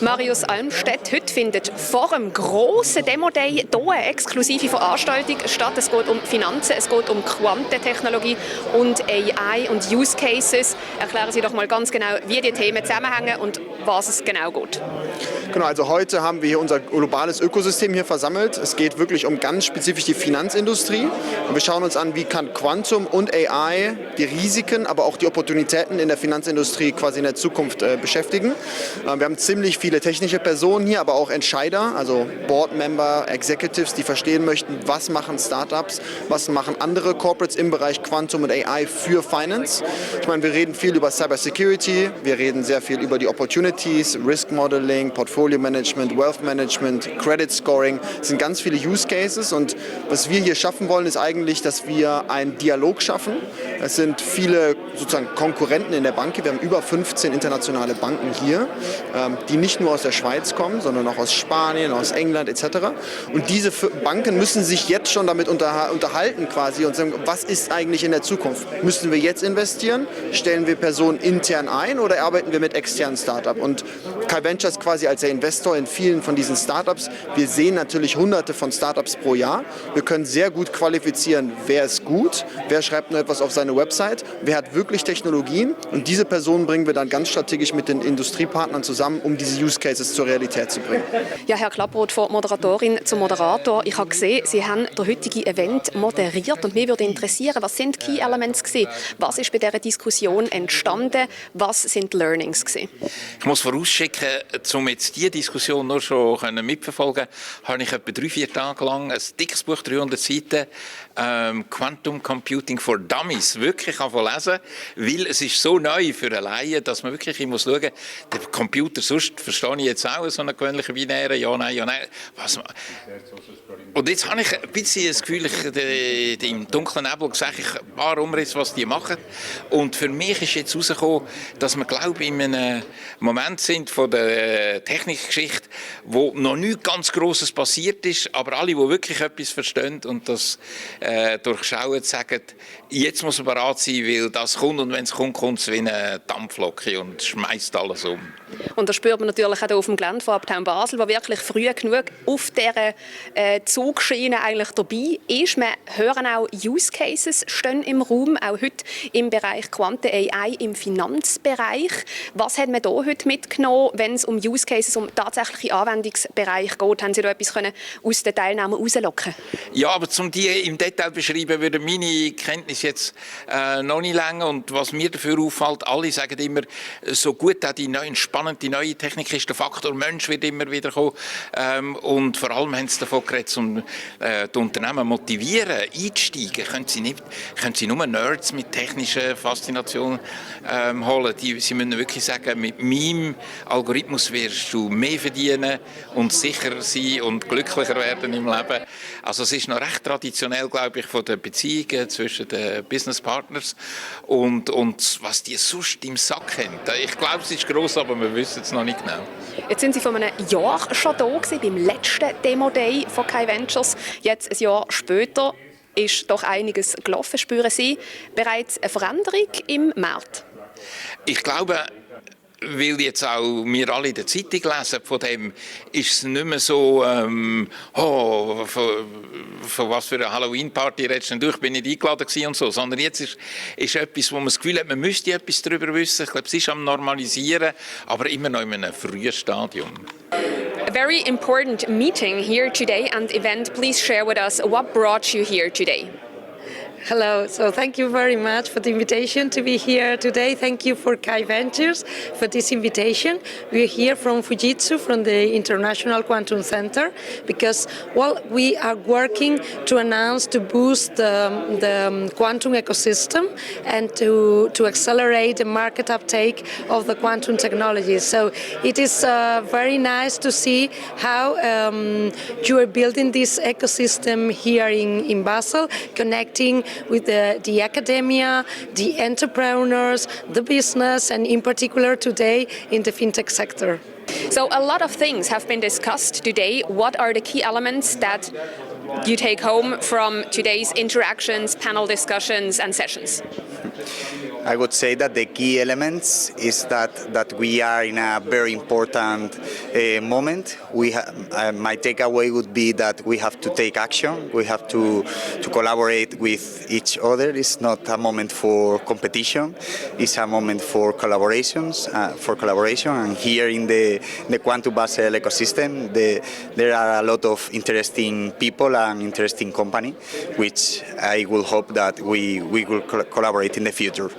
Marius Almstedt, heute findet vor dem grossen Demo-Day hier eine exklusive Veranstaltung statt. Es geht um Finanzen, es geht um Quantentechnologie und AI und Use Cases. Erklären Sie doch mal ganz genau, wie die Themen zusammenhängen und was es genau geht. Genau, also heute haben wir hier unser globales Ökosystem hier versammelt. Es geht wirklich um ganz spezifisch die Finanzindustrie. Und wir schauen uns an, wie kann Quantum und AI die Risiken, aber auch die Opportunitäten in der Finanzindustrie quasi in der Zukunft beschäftigen. Wir haben ziemlich viele technische Personen hier, aber auch Entscheider, also Board-Member, Executives, die verstehen möchten, was machen Startups, was machen andere Corporates im Bereich Quantum und AI für Finance. Ich meine, wir reden viel über Cybersecurity, wir reden sehr viel über die Opportunities, Risk Modeling, Portfolio Management, Wealth Management, Credit Scoring. Es sind ganz viele Use Cases und was wir hier schaffen wollen, ist eigentlich, dass wir einen Dialog schaffen. Es sind viele sozusagen Konkurrenten in der Bank. Wir haben über 15 internationale Banken hier, die nicht nur aus der Schweiz kommen, sondern auch aus Spanien, aus England etc. Und diese Banken müssen sich jetzt schon damit unterhalten quasi und sagen, was ist eigentlich in der Zukunft? Müssen wir jetzt investieren? Stellen wir Personen intern ein oder arbeiten wir mit externen Startups? Und Kai Ventures quasi als der Investor in vielen von diesen Startups. Wir sehen natürlich hunderte von Startups pro Jahr. Wir können sehr gut qualifizieren, wer ist gut, wer schreibt nur etwas auf seine Website, wer hat wirklich Technologien. Und diese Personen bringen wir dann ganz strategisch mit den Industriepartnern zusammen, um diese Use Cases zur Realität zu bringen. Ja, Herr Klapproth, von Moderatorin zum Moderator. Ich habe gesehen, Sie haben den heutigen Event moderiert und mich würde interessieren, was sind Key Elements gewesen? Was ist bei dieser Diskussion entstanden? Was sind die Learnings gewesen? Ich muss vorausschicken, um jetzt diese Diskussion nur schon mitverfolgen habe ich etwa 3-4 Tage lang ein dickes Buch, 300 Seiten, Quantum Computing for Dummies, wirklich lesen, weil es ist so neu für einen Laien, dass man wirklich muss schauen, der Computer, sonst verstehe ich jetzt auch so einen gewöhnlichen binären, ja, nein. Und jetzt habe ich ein bisschen das Gefühl, im dunklen Nebel sehe ich ein paar Umrisse, was die machen. Und für mich ist jetzt herausgekommen, dass wir, glaube ich, in einem Moment sind von der Technikgeschichte, wo noch nichts ganz Grosses passiert ist, aber alle, die wirklich etwas verstehen und das durchschauen, sagen, jetzt muss man bereit sein, weil das kommt und wenn es kommt, kommt es wie eine Dampflocke und schmeißt alles um. Und das spürt man natürlich auch hier auf dem Gelände von Uptown Basel, wo wirklich früh genug auf dieser Zugschiene eigentlich dabei ist. Wir hören auch Use Cases stehen im Raum, auch heute im Bereich Quanten AI im Finanzbereich. Was hat man da heute mitgenommen, wenn es um Use Cases, um tatsächliche Anwendungsbereich geht? Haben Sie da etwas aus den Teilnehmern herauslocken? Ja, aber um die im Detail beschreiben, würde meine Kenntnis jetzt noch nicht länger. Und was mir dafür auffällt, alle sagen immer, so gut auch die spannende neue Technik ist, der Faktor Mensch wird immer wieder kommen. Und vor allem haben sie davon geredet, um die Unternehmen motivieren, einsteigen. Können sie nur Nerds mit technischer Faszination holen. Sie müssen wirklich sagen, mit meinem Algorithmus wirst du mehr verdienen und sicherer sein und glücklicher werden im Leben. Also es ist noch recht traditionell, glaube ich, von den Beziehungen zwischen den Business Partners und was die sonst im Sack haben. Ich glaube, es ist gross, aber wir wissen es noch nicht genau. Jetzt sind Sie vor einem Jahr schon da gewesen, beim letzten Demo-Day von Kai Ventures. Jetzt, ein Jahr später, ist doch einiges gelaufen. Spüren Sie bereits eine Veränderung im Markt? Ich glaube, weil jetzt auch wir alle in der Zeitung lesen, von dem ist es nicht mehr so, von was für eine Halloween-Party redest du, ich bin nicht eingeladen gewesen und so, sondern jetzt ist etwas, wo man das Gefühl hat, man müsste etwas darüber wissen. Ich glaube, es ist am Normalisieren, aber immer noch in einem frühen Stadium. A very important meeting here today and event. Please share with us what brought you here today. Hello, so thank you very much for the invitation to be here today. Thank you for Kai Ventures for this invitation. We're here from Fujitsu, from the International Quantum Center, because, well, we are working to announce, to boost the quantum ecosystem and to accelerate the market uptake of the quantum technologies. So it is very nice to see how you are building this ecosystem here in Basel, connecting with the academia, the entrepreneurs, the business, and in particular today in the fintech sector. So a lot of things have been discussed today. What are the key elements that you take home from today's interactions, panel discussions and sessions? I would say that the key elements is that we are in a very important moment. My takeaway would be that we have to take action. We have to collaborate with each other. It's not a moment for competition. It's a moment for collaboration. And here in the Quantum Basel ecosystem, there are a lot of interesting people and interesting companies, which I will hope that we will collaborate in the future.